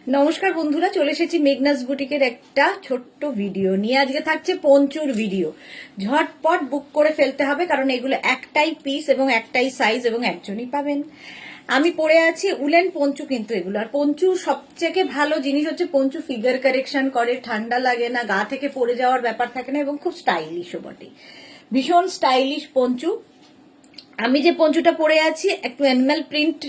নমস্কার বন্ধুরা, চলে এসেছি মেঘনাস বুটিকের একটা ছোট্ট ভিডিও নিয়ে। আজকে থাকছে পঞ্চুর ভিডিও। ঝটপট বুক করে ফেলতে হবে, কারণ এগুলো একটাই পিস এবং একটাই সাইজ এবং একজনই পাবেন। আমি পরে আছি উলেন পঞ্চু, কিন্তু এগুলো আর পঞ্চু সবচেয়ে ভালো জিনিস হচ্ছে পঞ্চু ফিগার কারেকশন করে, ঠান্ডা লাগে না, গা থেকে পড়ে যাওয়ার ব্যাপার থাকে না এবং খুব স্টাইলিশও বটে। ভীষণ স্টাইলিশ পঞ্চু। আমি যে পঞ্চুটা পরে আছি একটু অ্যানিমাল প্রিন্ট,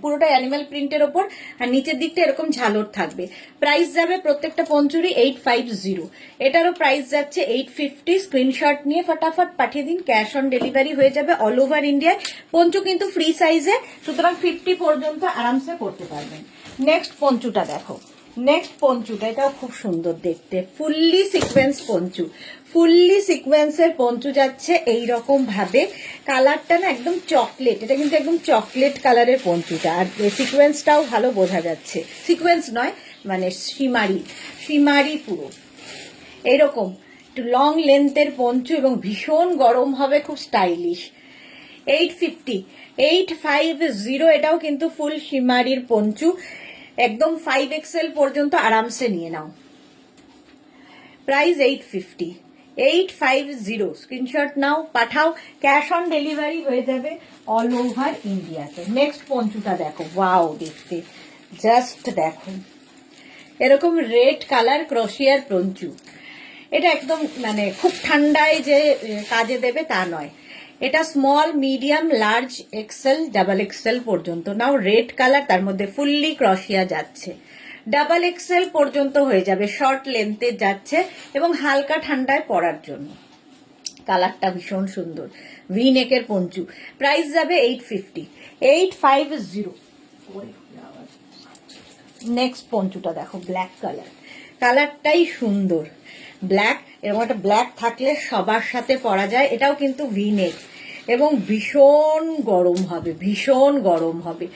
পুরোটা অ্যানিমাল প্রিন্টের ওপর, আর নিচের দিকটা এরকম ঝালর থাকবে। প্রাইস যাবে প্রত্যেকটা পঞ্চুরই 850। এটারও প্রাইস যাচ্ছে 850। স্ক্রিনশট নিয়ে ফটাফট পাঠিয়ে দিন, ক্যাশ অন ডেলিভারি হয়ে যাবে অল ওভার ইন্ডিয়ায়। পঞ্চু কিন্তু ফ্রি সাইজে, সুতরাং 50 পর্যন্ত আরামসে করতে পারবেন। নেক্সট পঞ্চুটা দেখো। নেক্সট পঞ্চুটা, এটাও খুব সুন্দর দেখতে, ফুললি সিকোয়েন্স পঞ্চু। ফুললি সিকোয়েন্সের পঞ্চু যাচ্ছে এইরকম ভাবে। কালারটা না একদম চকলেট, এটা কিন্তু একদম চকলেট কালারের পঞ্চুটা, আর সিকোয়েন্সটাও ভালো বোঝা যাচ্ছে। সিকোয়েন্স নয়, মানে শিমারি, শিমারি পুরো এইরকম একটু লং লেন্থের পঞ্চু এবং ভীষণ গরম হবে, খুব স্টাইলিশ। 850, 850। এটাও কিন্তু ফুল শিমারির পঞ্চু, একদম 5XL পর্যন্ত আরামসে নিয়ে নাও। প্রাইস 850, 850। স্ক্রিনশট নাও, পাঠাও, ক্যাশ অন ডেলিভারি হয়ে যাবে অল ওভার ইন্ডিয়াতে। নেক্সট পঞ্চুটা দেখো, ওয়াও দেখতে, জাস্ট দেখো, এরকম রেড কালার ক্রোশিয়ার পঞ্চু। এটা একদম মানে খুব ঠান্ডায় যে কাজে দেবে তা নয়। এটা small, medium, large, XL, double XL পর্যন্ত নাও। রেড কালার, তার মধ্যে ফুললি ক্রশিয়া যাচ্ছে। ডাবল এক্সেল পর্যন্ত হয়ে যাবে, শর্ট লেন্থে যাচ্ছে এবং হালকা ঠান্ডায় পরার জন্য। কালারটা ভীষণ সুন্দর, ভি নেকের পঞ্চু। প্রাইস যাবে 850, 850। নেক্সট পঞ্চুটা দেখো, ব্ল্যাক কালার। কালারটাই সুন্দর, ব্ল্যাক, এরকম একটা ব্ল্যাক থাকলে সবার সাথে পরা যায়। এটাও কিন্তু ভি নেক এবং ভীষণ গরম হবে, ভীষণ গরম হবে।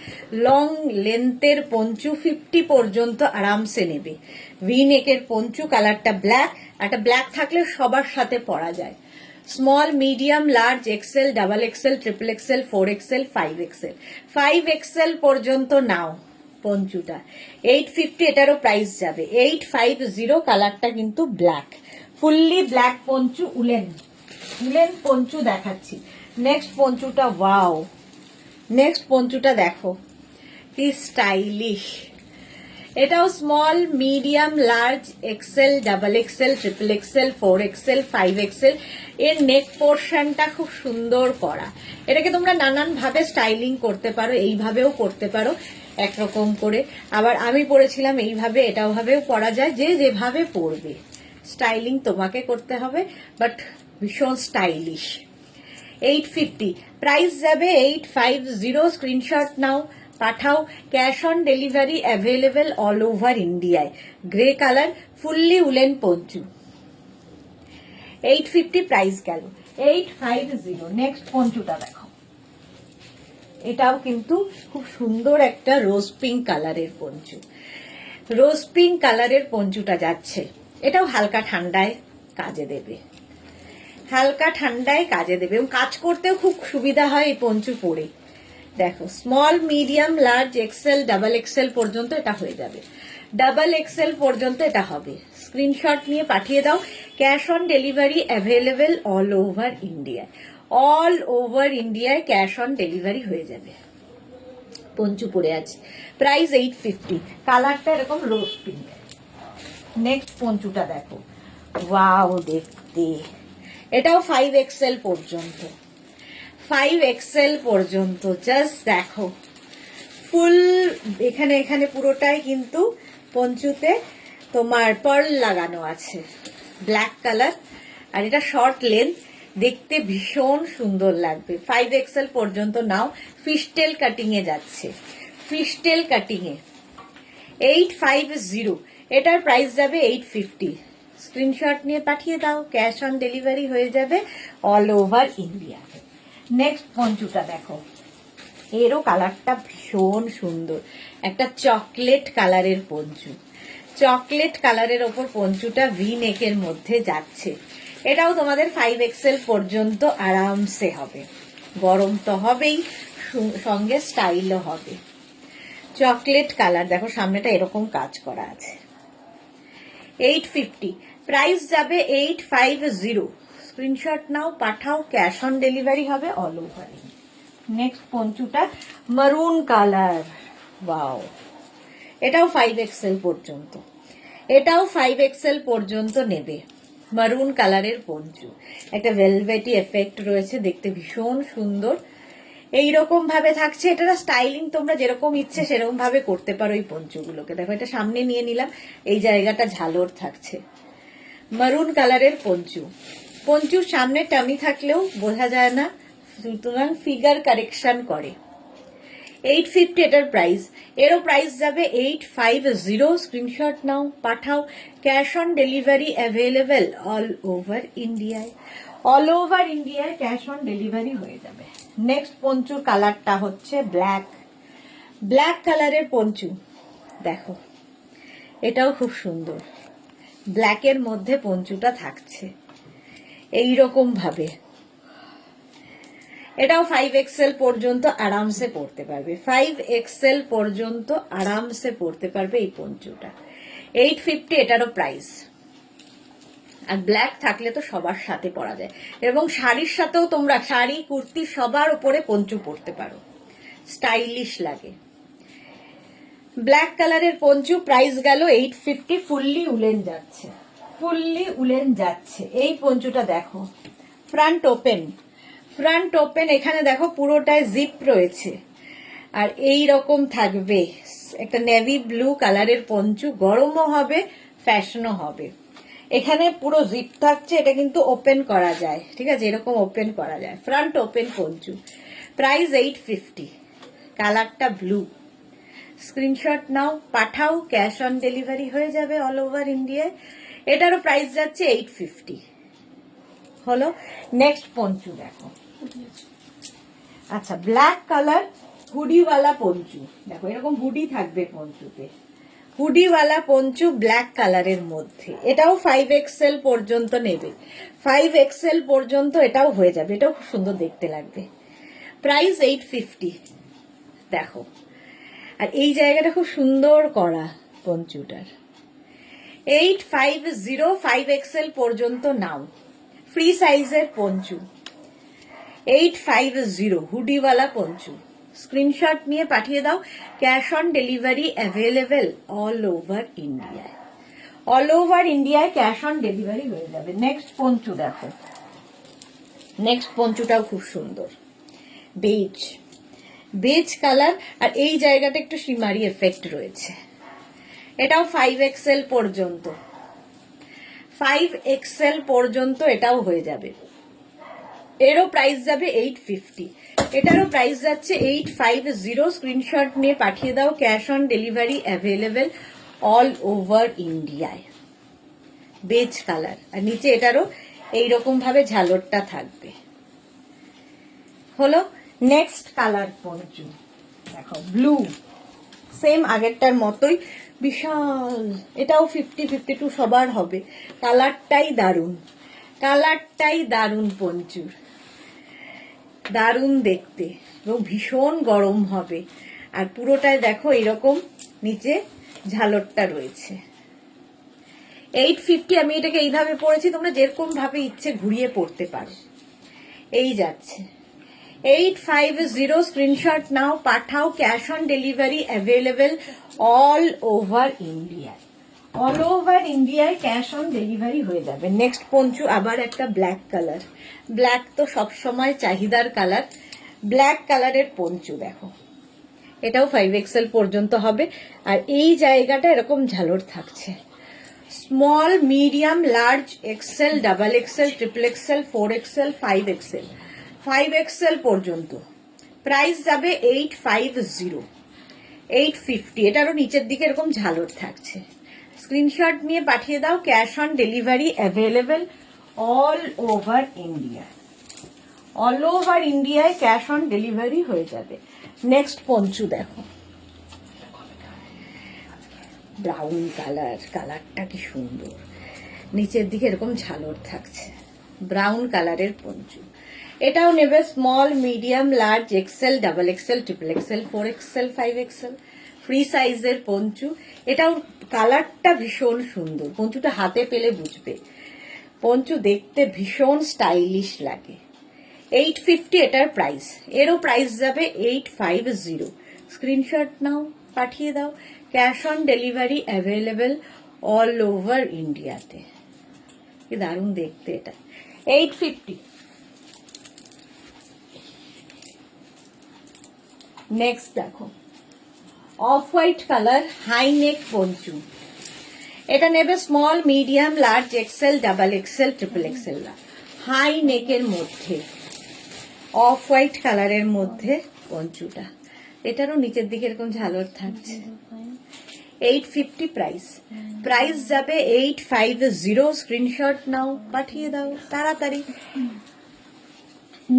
লং লেন্থের পঞ্চু, 50 পর্যন্ত আরামসে নেবে। ভি নেকের পঞ্চু, কালারটা ব্ল্যাক, একটা ব্ল্যাক থাকলে সবার সাথে পরা যায়। Small, medium, large, XL, double XL, triple XL, 4XL, 5XL, 5XL পর্যন্ত নাও পঞ্চুটা। 850 এটারও প্রাইস যাবে 850। কালারটা কিন্তু black, fully black poncho, woollen, woollen poncho দেখাচ্ছি। নেক্সট পঞ্চুটা, ওয়াও, নেক্সট পঞ্চুটা দেখো কি স্টাইলিশ। এটাও small, medium, large, XL, double XL, triple XL, 4XL, 5XL। এর নেক পোর্শনটা খুব সুন্দর করা। এটাকে তোমরা নানান ভাবে স্টাইলিং করতে পারো, এইভাবেও করতে পারো একরকম করে। আবার আমি পরেছিলাম এইভাবে, এটাও ভাবেও পরা যায়, যে যেভাবে পরবে। স্টাইলিং তোমাকে করতে হবে, বাট ভীষণ স্টাইলিশ। 850, প্রাইস যাবে 850। স্ক্রিনশট নাও, পাঠাও, cash on delivery available all over ইন্ডিয়ায়। Grey colour, fully woollen poncho. 850 price গেল, 850। নেক্সট পঞ্চুটা দেখো। এটাও কিন্তু খুব সুন্দর একটা রোজ পিঙ্ক কালারের পঞ্চু। রোজ পিঙ্ক কালারের পঞ্চুটা যাচ্ছে। এটাও হালকা ঠান্ডায় কাজে দেবে, হালকা ঠান্ডায় কাজে দেবে এবং কাজ করতেও খুব সুবিধা হয় এই পঞ্চু পরে। দেখো, small, medium, large, XL, double XL পর্যন্ত এটা হয়ে যাবে। ডাবল এক্সেল পর্যন্ত এটা হবে। স্ক্রিনশট নিয়ে পাঠিয়ে দাও, cash on delivery available all over ইন্ডিয়ায়। অল ওভার ইন্ডিয়ায় ক্যাশ অন ডেলিভারি হয়ে যাবে। পঞ্চু পরে আছে, প্রাইস 850। কালারটা এরকম রোজ পিঙ্ক। নেক্সট পঞ্চুটা দেখো, ওয়াও দেখতে, এটাও 5XL পর্যন্ত, 5XL পর্যন্ত। জাস্ট দেখো, ফুল এখানে এখানে পুরোটাই কিন্তু পঞ্চুতে তোমার পার্ল লাগানো আছে, ব্ল্যাক কালার। আর এটা শর্ট লেন্থ, দেখতে ভীষণ সুন্দর লাগবে। 5XL পর্যন্ত নাও। ফিশটেল কাটিং এ যাচ্ছে, ফিশটেল কাটিং এ। 850, এটার প্রাইস যাবে 850। স্ক্রিনশট নিয়ে পাঠিয়ে দাও, ক্যাশ অন ডেলিভারি হয়ে যাবে অল ওভার ইন্ডিয়া। নেক্সট পঞ্চুটা দেখো, এরও কালারটা ভীষণ সুন্দর, একটা চকলেট কালারের পঞ্চু। চকলেট কালারের ওপর পঞ্চুটা ভি নেকের মধ্যে যাচ্ছে। এটাও তোমাদের 5XL পর্যন্ত আরামসে হবে। গরম তো হবেই, সঙ্গে স্টাইলও হবে। চকলেট কালার, দেখো সামনেটা এরকম কাজ করা আছে। 850, প্রাইস যাবে 850। স্ক্রিনশট নাও, পাঠাও, ক্যাশ অন ডেলিভারি হবে অল ওভার। নেক্সট পঞ্চুটা মারুন কালার, ওয়াও, এটাও 5XL পর্যন্ত, এটাও 5XL পর্যন্ত নেবে। মারুন কালারের পঞ্চু, একটা ভেলভেটি এফেক্ট রয়েছে, দেখতে ভীষণ সুন্দর। এইরকম ভাবে থাকছে, এটা স্টাইলিং তোমরা যেরকম ইচ্ছে সেরকম ভাবে করতে পারো এই পঞ্চুগুলোকে। দেখো এটা সামনে নিয়ে নিলাম, এই জায়গাটা ঝালর থাকছে। মারুন কালারের পঞ্চু, পঞ্চুর সামনে টামি থাকলেও বোঝা যায় না, সুতরাং ফিগার কারেকশন করে। 850 এটার প্রাইস, এরও প্রাইস যাবে 850। স্ক্রিনশট নাও, পাঠাও, cash on delivery available all over ইন্ডিয়ায়, অল ওভার ইন্ডিয়ায় ক্যাশ অন ডেলিভারি হয়ে যাবে। নেক্সট পঞ্চুর কালারটা হচ্ছে ব্ল্যাক, ব্ল্যাক কালারের পঞ্চু, দেখো এটাও খুব সুন্দর, ব্ল্যাকের মধ্যে পঞ্চুটা থাকছে এইরকম ভাবে। এটাও 5XL পর্যন্ত আরামসে পড়তে পারবে, 5XL পর্যন্ত আরামসে পড়তে পারবে এই পঞ্চুটা। 850 এটারও প্রাইস। আর ব্ল্যাক থাকলে তো সবার সাথে পরা যায়, এবং শাড়ির সাথেও তোমরা শাড়ি কুর্তি সবার উপরে পঞ্চু পরতে পারো, স্টাইলিশ লাগে। ব্ল্যাক কালারের পঞ্চু, প্রাইস গেল 850। ফুললি উলেন যাচ্ছে, ফুললি উলেন যাচ্ছে। এই পঞ্চুটা দেখো, ফ্রন্ট ওপেন, ফ্রন্ট ওপেন, এখানে দেখো পুরোটায় জিপ রয়েছে, আর এই রকম থাকবে একটা নেভি ব্লু কালারের পঞ্চু, গরমও হবে ফ্যাশনও হবে। এখানে পুরো জিপ থাকছে, এটা কিন্তু ওপেন করা যায়, ঠিক আছে, এরকম ওপেন করা যায়, ফ্রন্ট ওপেন পঞ্চু। প্রাইস 850, কালারটা ব্লু। স্ক্রিনশট নাও, পাঠাও, ক্যাশ অন ডেলিভারি হয়ে যাবে অল ওভার ইন্ডিয়ায়। এটারও প্রাইস যাচ্ছে 850। হলো। নেক্সট পঞ্চু দেখো, আচ্ছা ব্ল্যাক কালার হুডিওয়ালা পঞ্চু, দেখো এরকম হুডি থাকবে পঞ্চুতে, হুডিওয়ালা পঞ্চু ব্ল্যাক কালারের মধ্যে। এটাও 5XL পর্যন্ত নেবে, 5XL পর্যন্ত এটাও হয়ে যাবে, এটাও খুব সুন্দর দেখতে লাগবে। প্রাইস 850, দেখো, আর এই জায়গাটা খুব সুন্দর করা পঞ্চুটার। 850, 5XL পর্যন্ত নাও, ফ্রি সাইজের পঞ্চু। 850 হুডিওয়ালা পঞ্চু, স্ক্রিনশট নিয়ে পাঠিয়ে দাও, cash on delivery available all over ইন্ডিয়ায়, অল ওভার ইন্ডিয়ায় ক্যাশ অন ডেলিভারি হয়ে যাবে। নেক্সট পঞ্চু দেখো, নেক্সট পঞ্চুটাও খুব সুন্দর, বেজ, বেজ কালার, আর এই জায়গাটা একটু শিমারি এফেক্ট রয়েছে। এটাও 5XL পর্যন্ত, 5XL পর্যন্ত এটাও হয়ে যাবে। এরও প্রাইস যাবে 850, এটারও প্রাইস যাচ্ছে 850। স্ক্রিনশট নিয়ে পাঠিয়ে দাও, cash on delivery available all over ইন্ডিয়ায়। বেজ কালার, আর নিচে এটারও এইরকম ভাবে ঝালরটা থাকবে। হলো। নেক্সট কালার পঞ্চু দেখো, ব্লু, সেম আগেরটার মতোই, বিশাল, এটাও 50-52 সবার হবে। কালারটাই দারুণ, কালারটাই দারুণ পঞ্চুর, দারুণ দেখতে, এবং ভীষণ গরম হবে। আর পুরোটায় দেখো এরকম নিচে ঝালরটা রয়েছে। 850, আমি এটাকে এইভাবে পরেছি, তোমরা যেরকম ভাবে ইচ্ছে ঘুরিয়ে পড়তে পারো। এই যাচ্ছে 850। স্ক্রিনশট নাও, পাঠাও, cash on delivery available all over India, all over ইন্ডিয়ায় ক্যাশ অন ডেলিভারি হয়ে যাবে। নেক্সট পঞ্চু আবার একটা ব্ল্যাক কালার, ব্ল্যাক তো সবসময় চাহিদার কালার, ব্ল্যাক কালারের পঞ্চু দেখো, এটাও 5XL পর্যন্ত হবে। আর এই জায়গাটা এরকম ঝালর থাকছে, small, medium, large, XL, XXL, XXL, 4XL, 5XL, 5XL পর্যন্ত। প্রাইস যাবে 850, 850। এটারও নিচের দিকে এরকম ঝালর থাকছে। স্ক্রিনশট নিয়ে পাঠিয়ে দাও, cash on delivery available all over India, all over ইন্ডিয়ায় ক্যাশ অন ডেলিভারি হয়ে যাবে। নেক্সট পঞ্চু দেখো, ব্রাউন কালার, কালারটা কি সুন্দর, নিচের দিকে এরকম ঝালর থাকছে, ব্রাউন কালারের পঞ্চু। এটাও নেবে small, medium, large, XL, XXL, XXL, 4XL, 5XL, free সাইজের পঞ্চু। এটাও কালারটা ভীষণ সুন্দর, পঞ্চুটা হাতে পেলে বুঝবে। পঞ্চু দেখতে ভীষণ স্টাইলিশ লাগে। 850 এটার প্রাইস। এরও প্রাইস যাবে 850। স্ক্রিনশট নাও, পাঠিয়ে দাও। Cash on delivery available all over ইন্ডিয়াতে। কি দারুণ দেখতে এটা। 850। নেক্সট দেখো, off white colour high neck poncho. এটা নেবে small, medium, large, XL, double XL, triple XL. High নেকের মধ্যে অফ হোয়াইট কালারের মধ্যে পঞ্চুটা। এটারও নিচের দিকে এরকম ঝালর থাকছে। 850 প্রাইস। প্রাইস যাবে 850। স্ক্রিনশট নাও, পাঠিয়ে দাও তাড়াতাড়ি।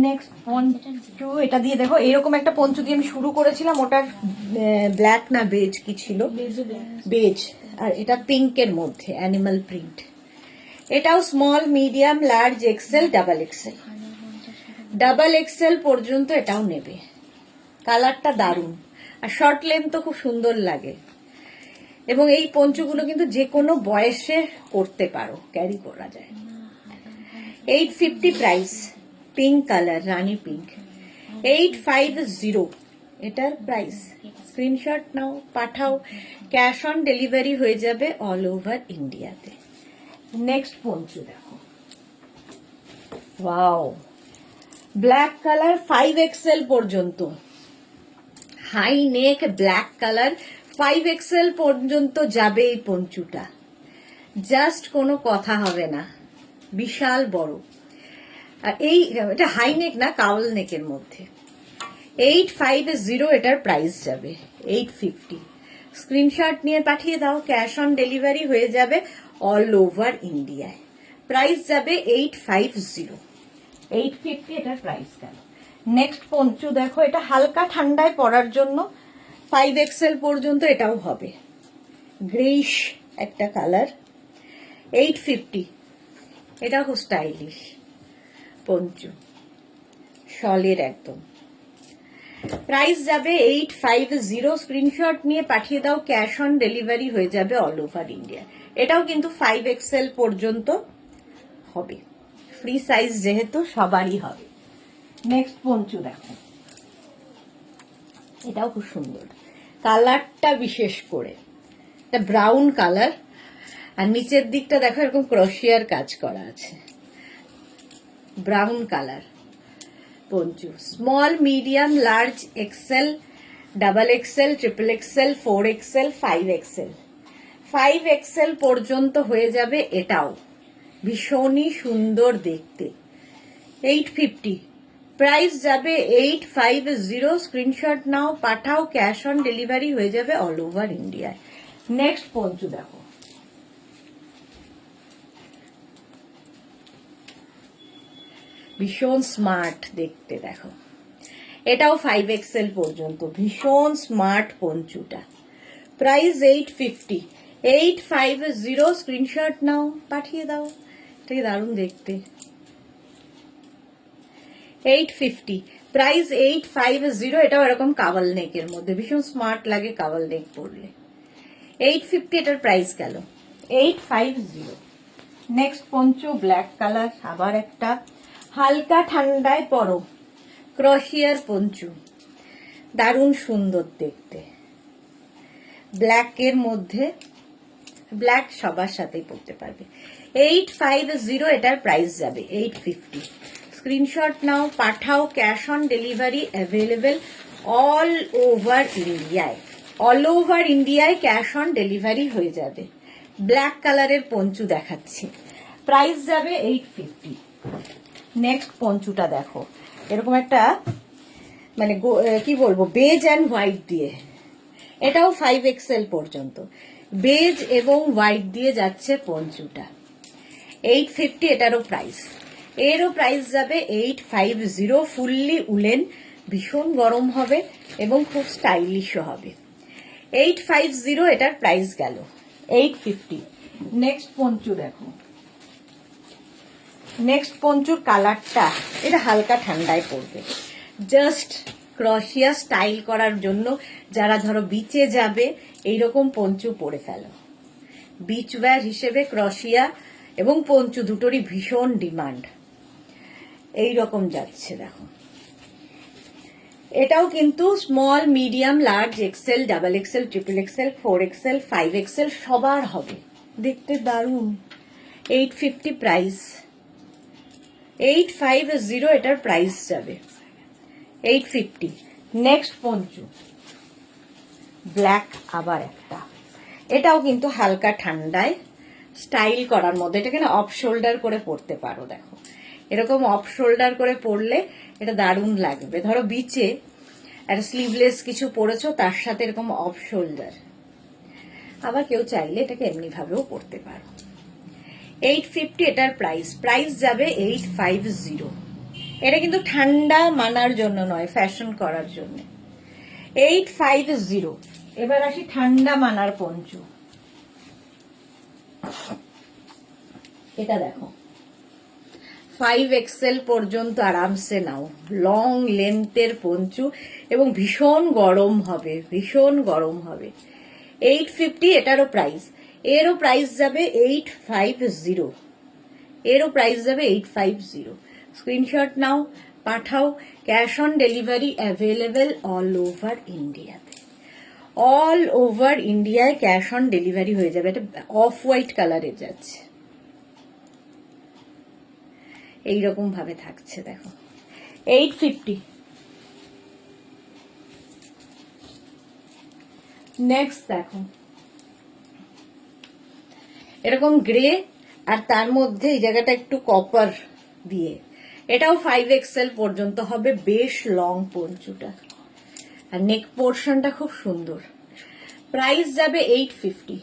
নেক্সট পঞ্চু, এটা দিয়ে দেখো, এরকম একটা পঞ্চু দিয়ে আমি শুরু করেছিলাম। ওটার ব্ল্যাক না বেজ কি ছিল, বেজ। আর এটা পিঙ্কের মধ্যে অ্যানিমাল প্রিন্ট। এটাও small, medium, large, XL, double XL. Double XL পর্যন্ত এটাও নেবে। কালারটা দারুণ, আর শর্ট লেন্থ তো খুব সুন্দর লাগে। এবং এই পঞ্চুগুলো কিন্তু যে কোনো বয়সে করতে পারো, ক্যারি করা যায়। 850 প্রাইস। পিঙ্ক কালার, রানী পিঙ্ক। 850 এটার প্রাইস। স্ক্রিনশট নাও, পাঠাও। ক্যাশ অন ডেলিভারি হয়ে যাবে অল ওভার ইন্ডিয়াতে। নেক্সট পঞ্চু দেখো, ওয়াও, ব্ল্যাক কালার 5XL পর্যন্ত। High neck black colour 5XL পর্যন্ত যাবে এই পঞ্চুটা। জাস্ট কোনো কথা হবে না, বিশাল বড়। আর এটা হাই নেক না, কাউল নেকের মধ্যে। 850 এটার প্রাইস যাবে। 850। স্ক্রিনশট নিয়ে পাঠিয়ে দাও। ক্যাশ অন ডেলিভারি হয়ে যাবে অল ওভার ইন্ডিয়ায়। প্রাইস যাবে 850। 850 এটার প্রাইস গেল। নেক্সট পঞ্চু দেখো, এটা হালকা ঠান্ডায় পরার জন্য 5XL পর্যন্ত এটাও হবে। গ্রেইশ একটা কালার। 850। এটা খুব স্টাইলিশ পঞ্চু, শলের একদম। প্রাইস যাবে 850। স্ক্রিনশট নিয়ে পাঠিয়ে দাও। ক্যাশ অন ডেলিভারি হয়ে যাবে অল ওভার ইন্ডিয়া। এটাও কিন্তু 5XL পর্যন্ত হবে। ফ্রি সাইজ যেহেতু সবারই হবে। নেক্সট পঞ্চু দেখো, এটাও খুব সুন্দর। কালারটা বিশেষ করে এটা ব্রাউন কালার, আর নিচের দিকটা দেখো এরকম ক্রোশিয়ার কাজ করা আছে। Brown colour poncho. Small, medium, large, XL, double XL, triple XL, 4XL, 5XL। 5XL পর্যন্ত হয়ে যাবে। এটাও ভীষণই সুন্দর দেখতে। 850। প্রাইস যাবে 850। স্ক্রিনশট নাও, পাঠাও। ক্যাশ অন ডেলিভারি হয়ে যাবে অল ওভার ইন্ডিয়ায়। নেক্সট পঞ্চু দেখো, ভীষণ স্মার্ট দেখতে। দেখো, এটাও 5XL পর্যন্ত, ভীষণ স্মার্ট পঞ্চুটা। প্রাইস 850। 850। স্ক্রিনশট নাও, পাঠিয়ে দাও। এটা দারুণ দেখতে। 850। প্রাইস 850। এটাও এরকম কাওয়াল নেকের মধ্যে, ভীষণ স্মার্ট লাগে কাওয়াল নেক পরলে। 850 এটার প্রাইস গেল। 850। নেক্সট পঞ্চু, ব্ল্যাক কালার, আবার একটা হালকা ঠান্ডায় পরো ক্রশিয়ার পঞ্চু। দারুণ সুন্দর দেখতে। ব্ল্যাকের মধ্যে, ব্ল্যাক সবার সাথেই পরতে পারবে। 850 এটার প্রাইস যাবে। 850। স্ক্রিনশট নাও, পাঠাও। Cash on delivery available all over ইন্ডিয়ায়। অল ওভার ইন্ডিয়ায় ক্যাশ অন ডেলিভারি হয়ে যাবে। ব্ল্যাক কালারের পঞ্চু দেখাচ্ছি। প্রাইস যাবে 850। নেক্সট পঞ্চুটা দেখো, এরকম একটা মানে কি বলবো, বেজ অ্যান্ড হোয়াইট দিয়ে। এটাও 5XL পর্যন্ত বেজ এবং হোয়াইট দিয়ে যাচ্ছে পঞ্চুটা। 850 এটারও প্রাইস। এরও প্রাইস যাবে 850। ফুললি উলেন, ভীষণ গরম হবে এবং খুব স্টাইলিশও হবে। 850 এটার প্রাইস গেল। 850। নেক্সট পঞ্চু দেখো, নেক্সট পঞ্চুর কালারটা, এটা হালকা ঠান্ডায় পড়বে। জাস্ট ক্রশিয়া স্টাইল করার জন্য যারা ধরো বিচে যাবে এইরকম পঞ্চু পরে ফেলো। বিচ ওয়্যার হিসেবে ক্রশিয়া এবং পঞ্চু দুটোরই ভীষণ ডিমান্ড। এইরকম যাচ্ছে দেখো। এটাও কিন্তু small, medium, large, XL, double XL, triple XL, 4XL, 5XL সবার হবে। দেখতে দারুণ। 850 প্রাইস, 850 এটার প্রাইস যাবে, 850। নেক্সট পঞ্চু ব্ল্যাক, আবার একটা। এটাও কিন্তু হালকা ঠান্ডায় স্টাইল করার মধ্যে। এটাকে না অফ শোল্ডার করে পরতে পারো। দেখো এরকম অফ শোল্ডার করে পরলে এটা দারুণ লাগবে। ধরো বিচে একটা স্লিভলেস কিছু পরেছো, তার সাথে এরকম অফ শোল্ডার। আবার কেউ চাইলে এটাকে এমনি ভাবেও পরতে পারো। 850 এটার প্রাইস যাবে 850। এটা কিন্তু ঠান্ডা মানার জন্য নয়, ফ্যাশন করার জন্য। 850। এবার আসি ঠান্ডা মানার পঞ্চু। এটা দেখো 5XL পর্যন্ত আরামসে নাও। লং লেন্থের পঞ্চু এবং ভীষণ গরম হবে, ভীষণ গরম হবে। 850 এটারও প্রাইস। এরও প্রাইস যাবে 850। এরও প্রাইস যাবে 850। স্ক্রিনশট নাও, পাঠাও। Cash on delivery available all over ইন্ডিয়াতে। অল ওভার ইন্ডিয়ায় ক্যাশ অন ডেলিভারি হয়ে যাবে। এটা অফ হোয়াইট কালারের যাচ্ছে, এইরকম ভাবে থাকছে দেখো। 850। নেক্সট দেখো এরকম গ্রে আর তার মধ্যে এই জায়গাটা একটু কপার দিয়ে। এটাও 5XL পর্যন্ত হবে। বেশ লং পঞ্চুটা, আর নেক পোর্শনটা খুব সুন্দর। প্রাইস যাবে 850।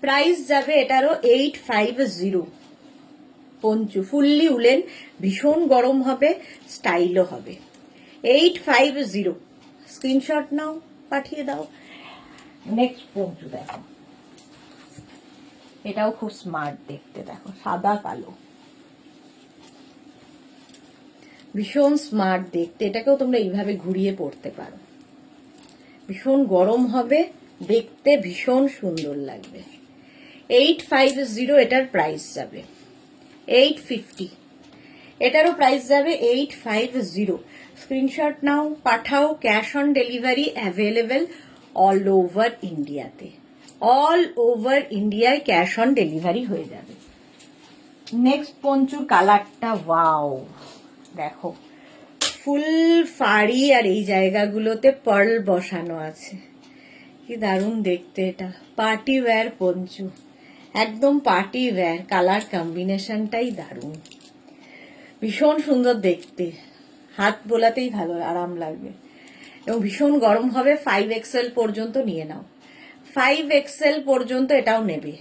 প্রাইস যাবে এটারও 850। পঞ্চু ফুললি উলেন, ভীষণ গরম হবে, স্টাইলও হবে। 850। স্ক্রিনশট নাও, পাঠিয়ে দাও। নেক্সট পঞ্চু দেখো, এটাও খুব স্মার্ট দেখতে। দেখো সাদা কালো, ভীষণ স্মার্ট দেখতে। এটাকেও তোমরা এইভাবে ঘুরিয়ে পড়তে পারো। ভীষণ গরম হবে, দেখতে ভীষণ সুন্দর লাগবে। 850 এটার প্রাইস যাবে। 850। এটারও প্রাইস যাবে 850। স্ক্রিনশট নাও, পাঠাও। Cash on delivery available all over ইন্ডিয়াতে। অল ওভার ইন্ডিয়ায় ক্যাশ অন ডেলিভারি হয়ে যাবে। নেক্সট পঞ্চুর কালারটা ওয়াও, দেখো ফুল ফাড়ি আর এই জায়গাগুলোতে পার্ল বসানো আছে। কি দারুণ দেখতে এটা। পার্টি ওয়্যার পঞ্চু, একদম পার্টি ওয়্যার। কালার কম্বিনেশনটাই দারুণ, ভীষণ সুন্দর দেখতে। হাত বোলাতেই ভালো আরাম লাগবে এবং ভীষণ গরম হবে। 5XL পর্যন্ত নিয়ে নাও। 5XL পর্যন্ত এটাও নেবে।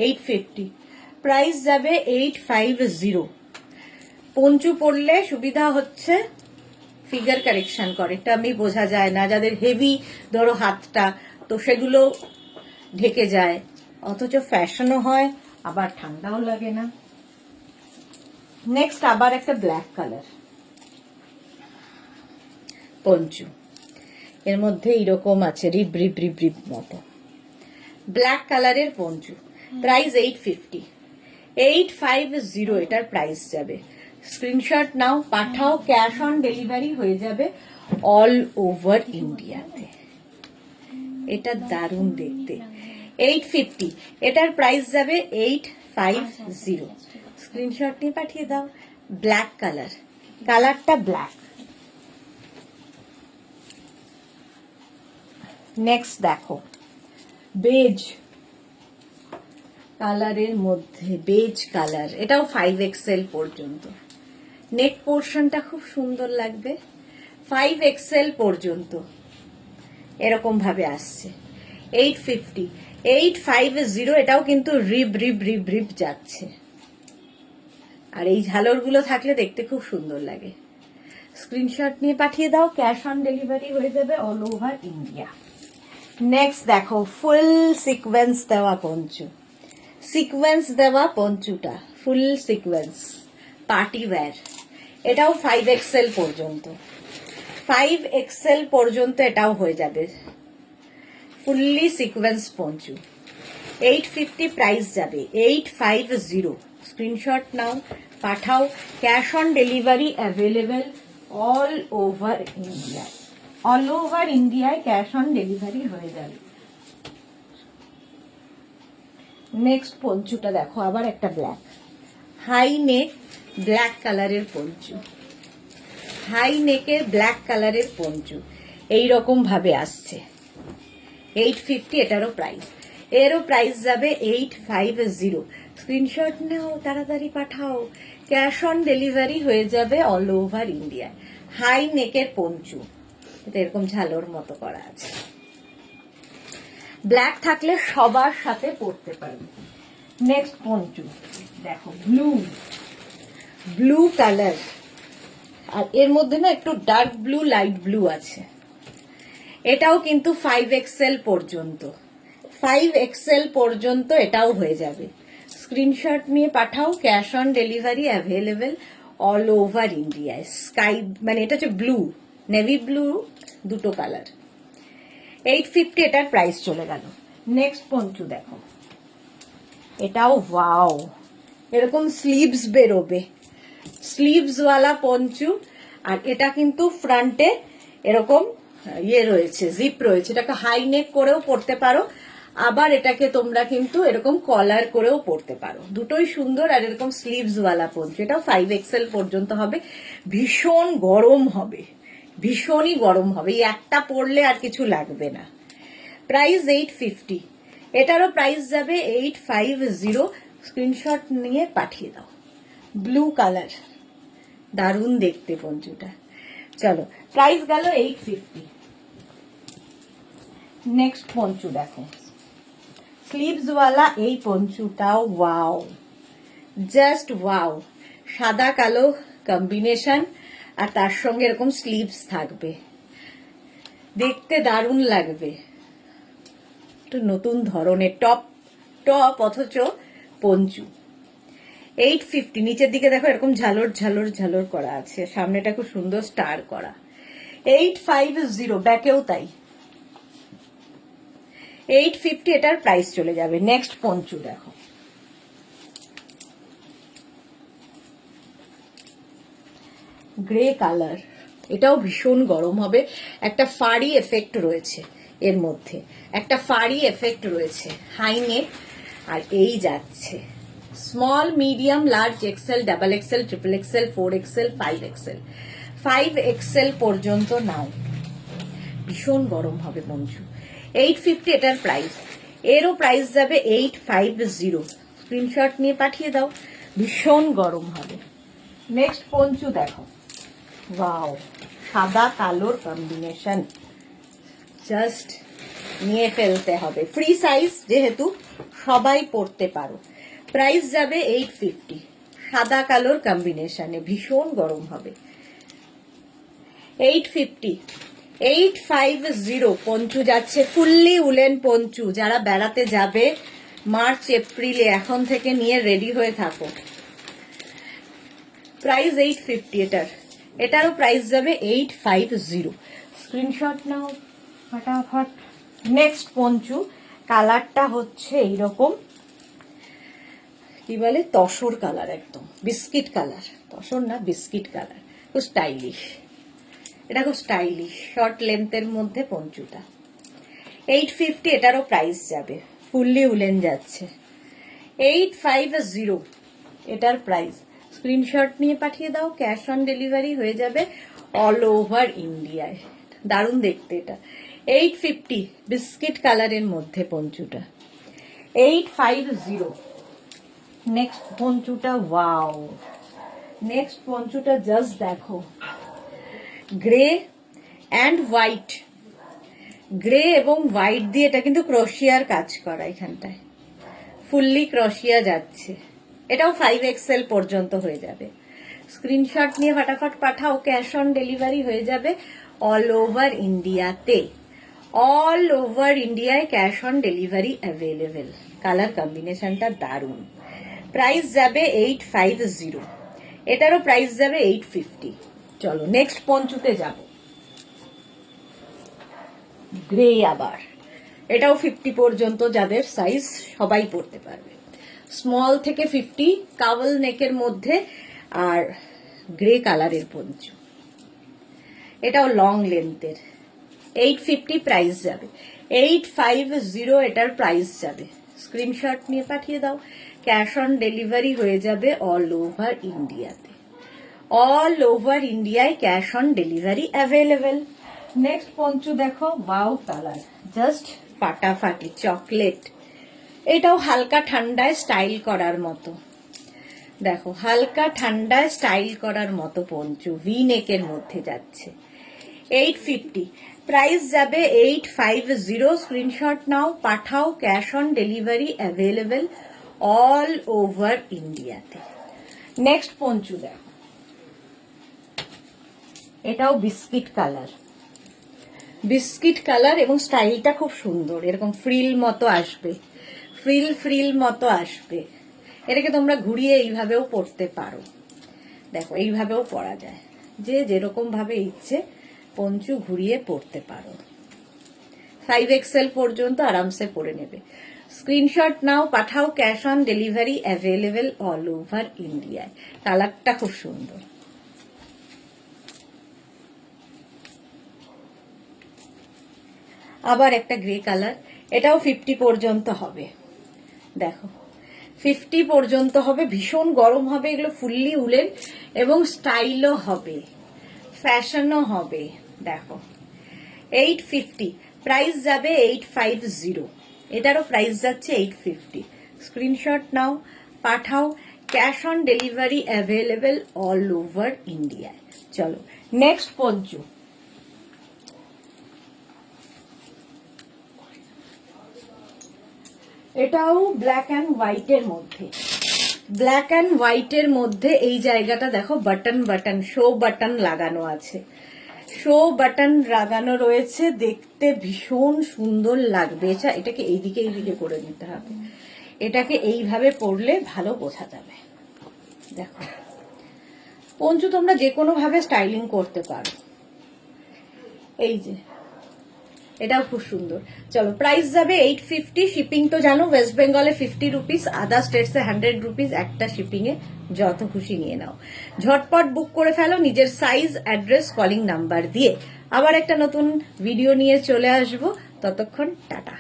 850। প্রাইস যাবে 850। পঞ্চু পরলে সুবিধা হচ্ছে ফিগার কারেকশন করে, এটা আমি বোঝা যায় না। যাদের হেভি ধরো হাতটা, তো সেগুলো ঢেকে যায়, অথচ ফ্যাশনও হয়, আবার ঠান্ডাও লাগে না। নেক্সট আবার একটা ব্ল্যাক কালার পঞ্চু। এর মধ্যে এরকম আছে রিব রিব রিব রিব মতো। ব্ল্যাক কালারের পঞ্চু। প্রাইস 850। 850 এটার প্রাইস যাবে। স্ক্রিনশট নাও, পাঠাও। ক্যাশ অন ডেলিভারি হয়ে যাবে অল ওভার ইন্ডিয়াতে। এটা দারুণ দেখতে। 850। এটার প্রাইস যাবে 850। স্ক্রিনশট নিয়ে পাঠিয়ে দাও। ব্ল্যাক কালার, কালারটা ব্ল্যাক। নেক্সট দেখো বেজ কালারের মধ্যে, বেজ কালার। এটাও 5XL পর্যন্ত। নেক পোর্শনটা খুব সুন্দর লাগবে। 5XL পর্যন্ত এরকম ভাবে আসছে। 850। 850। এটাও কিন্তু রিব রিব রিব রিব যাচ্ছে, আর এই ঝালরগুলো থাকলে দেখতে খুব সুন্দর লাগে। স্ক্রিনশট নিয়ে পাঠিয়ে দাও। ক্যাশ অন ডেলিভারি হয়ে যাবে অল ওভার ইন্ডিয়া। নেক্সট দেখো ফুল সিকোয়েন্স দেওয়া পঞ্চু। সিকোয়েন্স দেওয়া পঞ্চুটা ফুল সিকোয়েন্স, পার্টি ওয়্যার। এটাও 5XL পর্যন্ত। 5XL পর্যন্ত এটাও হয়ে যাবে, ফুললি সিকোয়েন্স পঞ্চু। 850 প্রাইস যাবে, 850। স্ক্রিনশট নাও, পাঠাও। Cash on delivery available all over ইন্ডিয়ায়। অল ওভার ইন্ডিয়ায় ক্যাশ অন ডেলিভারি হয়ে যাবে। নেক্সট পঞ্চুটা দেখো, আবার একটা ব্ল্যাক হাই নেক ব্ল্যাক কালারের পঞ্চু। হাই নেকের ব্ল্যাক কালারের পঞ্চু এইরকম ভাবে আসছে। 850 এটারও প্রাইস। এরও প্রাইস যাবে 850। স্ক্রিনশট নাও, তাড়াতাড়ি পাঠাও। ক্যাশ অন ডেলিভারি হয়ে যাবে অল ওভার ইন্ডিয়া। হাই নেকের পঞ্চু, এটা এরকম ঝালোর মতো করা আছে। ব্ল্যাক থাকলে সবার সাথে পরতে পারবে। নেক্সট পঞ্চু দেখো, ব্লু, ব্লু কালার, আর এর মধ্যে না একটু ডার্ক ব্লু, লাইট ব্লু আছে। এটাও কিন্তু 5XL পর্যন্ত, 5XL পর্যন্ত এটাও হয়ে যাবে। স্ক্রিনশট নিয়ে পাঠাও। Cash on delivery available all over ইন্ডিয়ায়। স্কাই মানে এটা হচ্ছে ব্লু, নেভি ব্লু, দুটো কালার। 850 এটার প্রাইস চলে গেল। নেক্সট পঞ্চু দেখো, এটাও ওয়াও, এরকম স্লিভস বেরোবে, স্লিভসওয়ালা পঞ্চু। আর এটা কিন্তু ফ্রন্টে এরকম ইয়ে রয়েছে, জিপ রয়েছে। এটাকে হাই নেক করেও পরতে পারো, আবার এটাকে তোমরা কিন্তু এরকম কলার করেও পরতে পারো। দুটোই সুন্দর। আর এরকম স্লিভসওয়ালা পঞ্চু, এটাও 5XL পর্যন্ত হবে। ভীষণ গরম হবে, ভীষণই গরম হবে। এই একটা পরলে আর কিছু লাগবে না। প্রাইস 850। এটারও প্রাইস যাবে 850। স্ক্রিনশট নিয়ে পাঠিয়ে দাও। ব্লু কালার, দারুণ দেখতে পঞ্চুটা। চলো, প্রাইস গেল 850। নেক্সট পঞ্চু দেখো, স্লিভসওয়ালা এই পঞ্চুটাও ওয়াও, জাস্ট ওয়াও। সাদা কালো কম্বিনেশন, আর তার সঙ্গে এরকম স্লিভস থাকবে, দেখতে দারুণ লাগবে। একটু নতুন ধরনের টপ টপ অথচ পঞ্চু। 850। নিচের দিকে দেখো এরকম ঝালর ঝালর ঝালর করা আছে, সামনেটা খুব সুন্দর স্টার করা। 850, ব্যাকেও তাই। 850 এটার প্রাইস চলে যাবে। নেক্সট পঞ্চু দেখো, গ্রে কালার, এটাও ভীষণ গরম হবে। একটা ফাড়ি এফেক্ট রয়েছে এর মধ্যে, একটা ফাড়ি এফেক্ট রয়েছে। হাই নেক, আর এই যাচ্ছে small, medium, large, XL, double XL, triple XL, 4XL, 5XL। 5XL পর্যন্ত নাও, ভীষণ গরম হবে পঞ্চু। 850 এটার প্রাইস। এরও প্রাইস যাবে 850। স্ক্রিনশট নিয়ে পাঠিয়ে দাও, ভীষণ গরম হবে। নেক্সট পঞ্চু দেখো, ওয়াও, সাদা কালোর কম্বিনেশন, জাস্ট নিয়ে ফেলতে হবে। ফ্রি সাইজ যেহেতু, সবাই পরতে পারো। প্রাইস যাবে 850। সাদা কালোর কম্বিনেশনে ভীষণ গরম হবে। 850। 850 পঞ্চু যাচ্ছে, ফুললি উলেন পঞ্চু। যারা বেড়াতে যাবে মার্চ এপ্রিলে, এখন থেকে নিয়ে রেডি হয়ে থাকো। প্রাইস 850 এটার। এটারও প্রাইস যাবে 850। স্ক্রিনশট নাও ফটাফট। নেক্সট পঞ্চু, কালারটা হচ্ছে এইরকম, কি বলে, তসর কালার, একদম বিস্কিট কালার। তসর না, বিস্কিট কালার, খুব স্টাইলিশ। এটা খুব স্টাইলিশ, শর্ট লেন্থের মধ্যে পঞ্চুটা। 850 এটারও প্রাইস যাবে, ফুললি উলেন যাচ্ছে। 850 এটার প্রাইস। স্ক্রিনশট নিয়ে পাঠিয়ে দাও, ক্যাশ অন ডেলিভারি হয়ে যাবে অল ওভার ইন্ডিয়ায়। দারুণ দেখতে এটা। 850, বিস্কিট কালারের মধ্যে পঞ্চুটা। 850। নেক্সট পঞ্চুটা, ওয়াও, নেক্সট পঞ্চুটা জাস্ট দেখো, গ্রে অ্যান্ড হোয়াইট। গ্রে এবং হোয়াইট দিয়ে এটা কিন্তু ক্রোশিয়ার কাজ করা, এখানটায় ফুললি ক্রোশিয়া যাচ্ছে। এটাও 5XL পর্যন্ত হয়ে যাবে। স্ক্রিনশট নিয়ে ফটাফট পাঠাও, ক্যাশ অন ডেলিভারি হয়ে যাবে অল ওভার ইন্ডিয়াতে। অল ওভার ইন্ডিয়ায় cash on delivery available. Colour কম্বিনেশনটা দারুণ। প্রাইস যাবে 850। এটারও প্রাইস যাবে 850। চলো নেক্সট পঞ্চুতে যাব। গ্রে আবার, এটাও 50 পর্যন্ত, যাদের সাইজ সবাই পরতে পারবে। স্মল থেকে 50, কাভল নেকের মধ্যে আর গ্রে কালারের পঞ্চু। এটাও লং লেন্থের, 850 প্রাইস যাবে, 850 এটার প্রাইস যাবে। স্ক্রিনশট নিয়ে পাঠিয়ে দাও, ক্যাশ অন ডেলিভারি হয়ে যাবে অল ওভার ইন্ডিয়াতে। অল ওভার ইন্ডিয়ায় cash on delivery available. Next Panchu দেখো, ওয়াও কালার, জাস্ট ফাটাফাটি চকলেট। এটাও হালকা ঠান্ডায় স্টাইল করার মতো, দেখো হালকা ঠান্ডায় স্টাইল করার মতো পঞ্চু, ভি নেকের মধ্যে যাচ্ছে। 850 প্রাইস যাবে, 850। স্ক্রিনশট নাও, পাঠাও, cash on delivery available all over ইন্ডিয়াতে। নেক্সট পঞ্চু দেখো, এটাও বিস্কিট কালার, বিস্কিট কালার এবং স্টাইলটা খুব সুন্দর, এরকম ফ্রিল মতো আসবে, ফ্রিল মতো আসবে। এটাকে তোমরা ঘুরিয়ে এইভাবেও পরতে পারো, দেখো এইভাবেও পরা যায়, যে যেরকম ভাবে ইচ্ছে পঞ্চু ঘুরিয়ে পরতে পারো। 5XL পর্যন্ত আরামসে পরে নেবে। স্ক্রিনশট নাও, পাঠাও, cash on delivery available all over ইন্ডিয়ায়। কালারটা খুব সুন্দর। আবার একটা গ্রে কালার, এটাও 50 পর্যন্ত হবে, দেখো 50 পর্যন্ত হবে। ভীষণ গরম হবে এগুলো, ফুললি উলেন এবং স্টাইলও হবে, ফ্যাশনও হবে। দেখো 850 প্রাইস যাবে, 850। এটারও প্রাইস যাচ্ছে 850। স্ক্রিনশট নাও, পাঠাও, cash on delivery available all over ইন্ডিয়ায়। চলো নেক্সট পঞ্চু, এটাও ব্ল্যাক অ্যান্ড হোয়াইটের মধ্যে, ব্ল্যাক অ্যান্ড হোয়াইটের মধ্যে এই জায়গাটা দেখো বাটন শো বাটন লাগানো আছে, শো বাটন লাগানো রয়েছে, দেখতে ভীষণ সুন্দর লাগবে। এটাকে এইদিকে করে নিতে হবে, এটাকে এইভাবে পরলে ভালো বোঝা যাবে। দেখো পঞ্চু তোমরা যে কোনো ভাবে স্টাইলিং করতে পারো। এই যে এটাও খুব সুন্দর। চলো প্রাইস যাবে 850। শিপিং তো জানো ওয়েস্ট বেঙ্গলে 50 রুপিস, আদার স্টেটসে 100 রুপিস। একটা শিপিং এ যত খুশি নিয়ে নাও। ঝটপট বুক করে ফেলো নিজের সাইজ, অ্যাড্রেস, কলিং নাম্বার দিয়ে। আবার একটা নতুন ভিডিও নিয়ে চলে আসবো, ততক্ষণ টাটা।